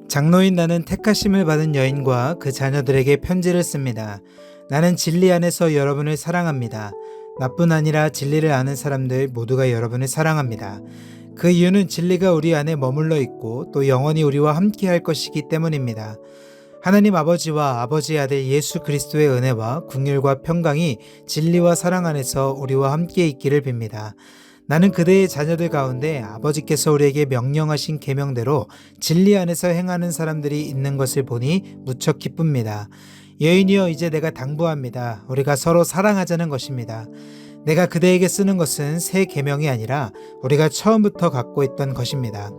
장로인 나는 택하심을 받은 여인과 그 자녀들에게 편지를 씁니다. 나는 진리 안에서 여러분을 사랑합니다. 나뿐 아니라 진리를 아는 사람들 모두가 여러분을 사랑합니다. 그 이유는 진리가 우리 안에 머물러 있고 또 영원히 우리와 함께 할 것이기 때문입니다. 하나님 아버지와 아버지의 아들 예수 그리스도의 은혜와 긍휼과 평강이 진리와 사랑 안에서 우리와 함께 있기를 빕니다. 나는 그대의 자녀들 가운데 아버지께서 우리에게 명령하신 계명대로 진리 안에서 행하는 사람들이 있는 것을 보니 무척 기쁩니다. 여인이여, 이제 내가 당부합니다. 우리가 서로 사랑하자는 것입니다. 내가 그대에게 쓰는 것은 새 계명이 아니라 우리가 처음부터 갖고 있던 것입니다.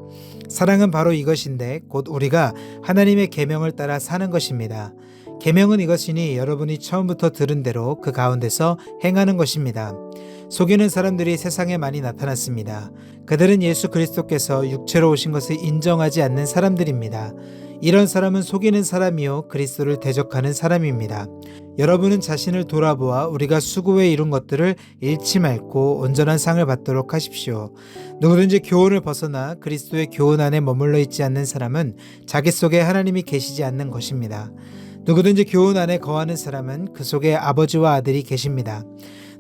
사랑은 바로 이것인데 곧 우리가 하나님의 계명을 따라 사는 것입니다. 계명은 이것이니 여러분이 처음부터 들은 대로 그 가운데서 행하는 것입니다. 속이는 사람들이 세상에 많이 나타났습니다. 그들은 예수 그리스도께서 육체로 오신 것을 인정하지 않는 사람들입니다. 이런 사람은 속이는 사람이요 그리스도를 대적하는 사람입니다. 여러분은 자신을 돌아보아 우리가 수고해 이룬 것들을 잃지 말고 온전한 상을 받도록 하십시오. 누구든지 교훈을 벗어나 그리스도의 교훈 안에 머물러 있지 않는 사람은 자기 속에 하나님이 계시지 않는 것입니다. 누구든지 교훈 안에 거하는 사람은 그 속에 아버지와 아들이 계십니다.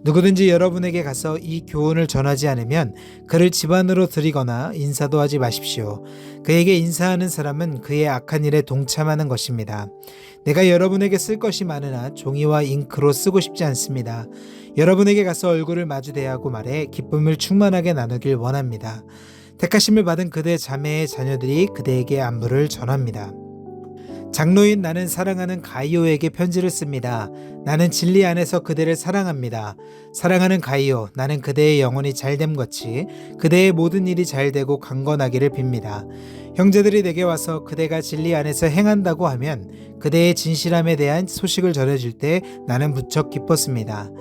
누구든지 여러분에게 가서 이 교훈을 전하지 않으면 그를 집안으로 들이거나 인사도 하지 마십시오. 그에게 인사하는 사람은 그의 악한 일에 동참하는 것입니다. 내가 여러분에게 쓸 것이 많으나 종이와 잉크로 쓰고 싶지 않습니다. 여러분에게 가서 얼굴을 마주 대하고 말해 기쁨을 충만하게 나누길 원합니다. 택하심을 받은 그대 자매의 자녀들이 그대에게 안부를 전합니다. 장로인 나는 사랑하는 가이오에게 편지를 씁니다. 나는 진리 안에서 그대를 사랑합니다. 사랑하는 가이오, 나는 그대의 영혼이 잘됨같이 그대의 모든 일이 잘되고 강건하기를 빕니다. 형제들이 내게 와서 그대가 진리 안에서 행한다고 하면 그대의 진실함에 대한 소식을 전해줄 때 나는 무척 기뻤습니다.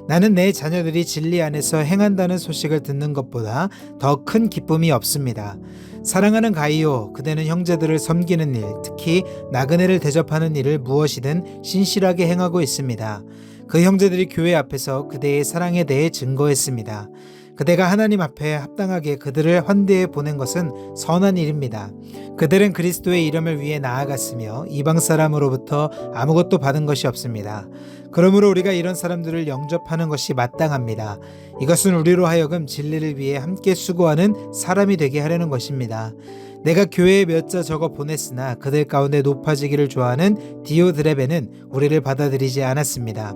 나는 내 자녀들이 진리 안에서 행한다는 소식을 듣는 것보다 더 큰 기쁨이 없습니다. 사랑하는 가이오, 그대는 형제들을 섬기는 일, 특히 나그네를 대접하는 일을 무엇이든 신실하게 행하고 있습니다. 그 형제들이 교회 앞에서 그대의 사랑에 대해 증거했습니다. 그대가 하나님 앞에 합당하게 그들을 환대해 보낸 것은 선한 일입니다. 그들은 그리스도의 이름을 위해 나아갔으며 이방 사람으로부터 아무것도 받은 것이 없습니다. 그러므로 우리가 이런 사람들을 영접하는 것이 마땅합니다. 이것은 우리로 하여금 진리를 위해 함께 수고하는 사람이 되게 하려는 것입니다. 내가 교회에 몇 자 적어 보냈으나 그들 가운데 높아지기를 좋아하는 디오드레베는 우리를 받아들이지 않았습니다.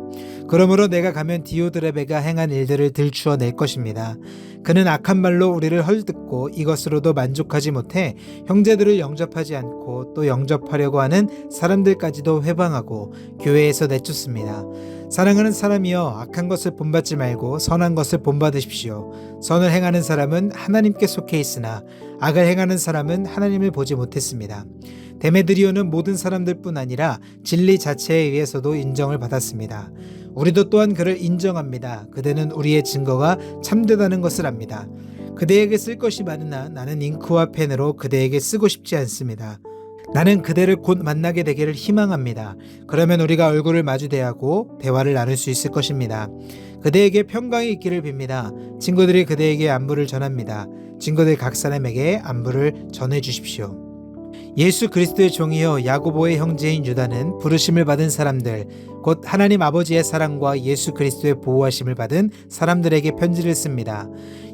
그러므로 내가 가면 디오드레베가 행한 일들을 들추어 낼 것입니다. 그는 악한 말로 우리를 헐뜯고 이것으로도 만족하지 못해 형제들을 영접하지 않고 또 영접하려고 하는 사람들까지도 회방하고 교회에서 내쫓습니다. 사랑하는 사람이여, 악한 것을 본받지 말고 선한 것을 본받으십시오. 선을 행하는 사람은 하나님께 속해 있으나 악을 행하는 사람은 하나님을 보지 못했습니다. 데메드리오는 모든 사람들뿐 아니라 진리 자체에 의해서도 인정을 받았습니다. 우리도 또한 그를 인정합니다. 그대는 우리의 증거가 참되다는 것을 압니다. 그대에게 쓸 것이 많으나 나는 잉크와 펜으로 그대에게 쓰고 싶지 않습니다. 나는 그대를 곧 만나게 되기를 희망합니다. 그러면 우리가 얼굴을 마주 대하고 대화를 나눌 수 있을 것입니다. 그대에게 평강이 있기를 빕니다. 친구들이 그대에게 안부를 전합니다. 친구들 각 사람에게 안부를 전해 주십시오. 예수 그리스도의 종이여, 야고보의 형제인 유다는 부르심을 받은 사람들, 곧 하나님 아버지의 사랑과 예수 그리스도의 보호하심을 받은 사람들에게 편지를 씁니다.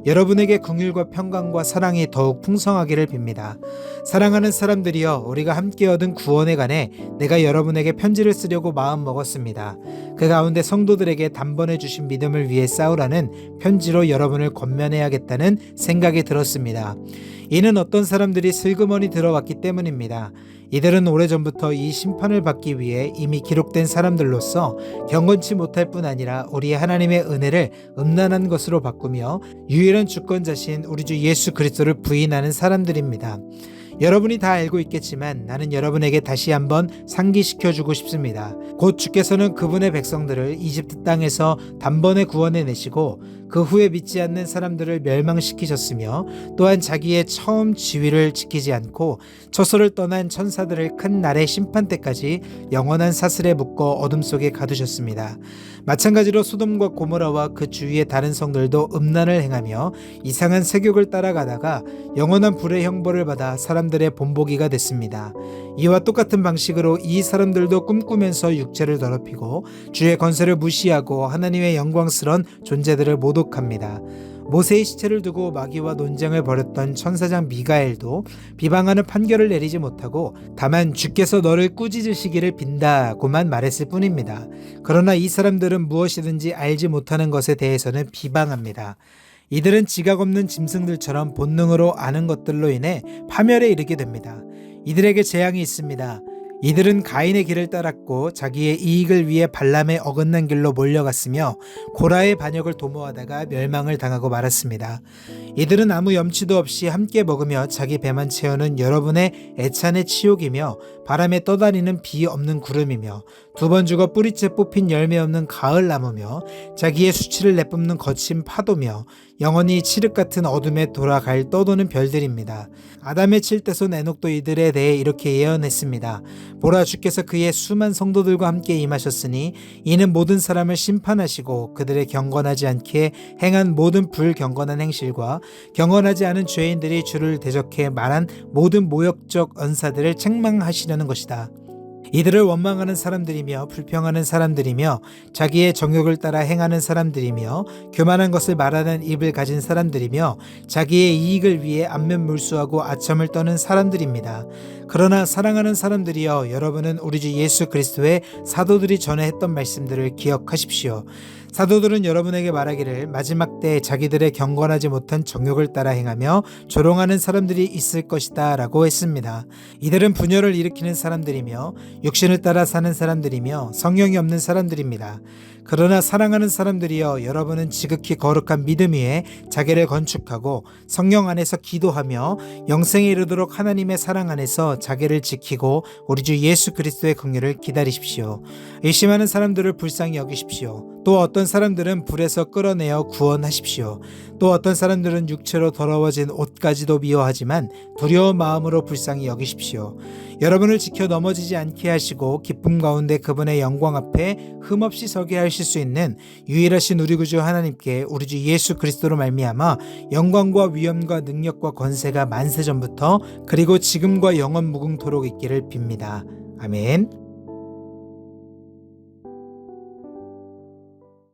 여러분에게 긍휼과 평강과 사랑이 더욱 풍성하기를 빕니다. 사랑하는 사람들이여, 우리가 함께 얻은 구원에 관해 내가 여러분에게 편지를 쓰려고 마음 먹었습니다. 그 가운데 성도들에게 단번에 주신 믿음을 위해 싸우라는 편지로 여러분을 권면해야겠다는 생각이 들었습니다. 이는 어떤 사람들이 슬그머니 들어왔기 때문입니다. 이들은 오래전부터 이 심판을 받기 위해 이미 기록된 사람들로서 경건치 못할 뿐 아니라 우리 하나님의 은혜를 음란한 것으로 바꾸며 유일한 주권자신 우리 주 예수 그리스도를 부인하는 사람들입니다. 여러분이 다 알고 있겠지만 나는 여러분에게 다시 한번 상기시켜주고 싶습니다. 곧 주께서는 그분의 백성들을 이집트 땅에서 단번에 구원해 내시고 그 후에 믿지 않는 사람들을 멸망시키셨으며 또한 자기의 처음 지위를 지키지 않고 처소를 떠난 천사들을 큰 날의 심판 때까지 영원한 사슬에 묶어 어둠 속에 가두셨습니다. 마찬가지로 소돔과 고모라와 그 주위의 다른 성들도 음란을 행하며 이상한 세욕을 따라가다가 영원한 불의 형벌을 받아 사람들의 본보기가 됐습니다. 이와 똑같은 방식으로 이 사람들도 꿈꾸면서 육체를 더럽히고 주의 권세를 무시하고 하나님의 영광스러운 존재들을 모독합니다. 모세의 시체를 두고 마귀와 논쟁을 벌였던 천사장 미가엘도 비방하는 판결을 내리지 못하고 다만 주께서 너를 꾸짖으시기를 빈다고만 말했을 뿐입니다. 그러나 이 사람들은 무엇이든지 알지 못하는 것에 대해서는 비방합니다. 이들은 지각 없는 짐승들처럼 본능으로 아는 것들로 인해 파멸에 이르게 됩니다. 이들에게 재앙이 있습니다. 이들은 가인의 길을 따랐고 자기의 이익을 위해 발람의 어긋난 길로 몰려갔으며 고라의 반역을 도모하다가 멸망을 당하고 말았습니다. 이들은 아무 염치도 없이 함께 먹으며 자기 배만 채우는 여러분의 애찬의 치욕이며 바람에 떠다니는 비 없는 구름이며 두 번 죽어 뿌리째 뽑힌 열매 없는 가을 나무며 자기의 수치를 내뿜는 거친 파도며 영원히 칠흑 같은 어둠에 돌아갈 떠도는 별들입니다. 아담의 칠대손 에녹도 이들에 대해 이렇게 예언했습니다. 보라, 주께서 그의 수만 성도들과 함께 임하셨으니 이는 모든 사람을 심판하시고 그들의 경건하지 않게 행한 모든 불경건한 행실과 경건하지 않은 죄인들이 주를 대적해 말한 모든 모욕적 언사들을 책망하시려는 것이다. 이들을 원망하는 사람들이며 불평하는 사람들이며 자기의 정욕을 따라 행하는 사람들이며 교만한 것을 말하는 입을 가진 사람들이며 자기의 이익을 위해 안면물수하고 아첨을 떠는 사람들입니다. 그러나 사랑하는 사람들이여, 여러분은 우리 주 예수 그리스도의 사도들이 전에 했던 말씀들을 기억하십시오. 사도들은 여러분에게 말하기를 마지막 때 자기들의 경건하지 못한 정욕을 따라 행하며 조롱하는 사람들이 있을 것이다 라고 했습니다. 이들은 분열을 일으키는 사람들이며 육신을 따라 사는 사람들이며 성령이 없는 사람들입니다. 그러나 사랑하는 사람들이여, 여러분은 지극히 거룩한 믿음 위에 자기를 건축하고 성령 안에서 기도하며 영생에 이르도록 하나님의 사랑 안에서 자기를 지키고 우리 주 예수 그리스도의 긍휼을 기다리십시오. 의심하는 사람들을 불쌍히 여기십시오. 또 어떤 사람들은 불에서 끌어내어 구원하십시오. 또 어떤 사람들은 육체로 더러워진 옷까지도 미워하지만 두려운 마음으로 불쌍히 여기십시오. 여러분을 지켜 넘어지지 않게 하시고 기쁨 가운데 그분의 영광 앞에 흠없이 서게 하실 수 있는 유일하신 우리 구주 하나님께 우리 주 예수 그리스도로 말미암아 영광과 위엄과 능력과 권세가 만세전부터 그리고 지금과 영원 무궁토록 있기를 빕니다. 아멘.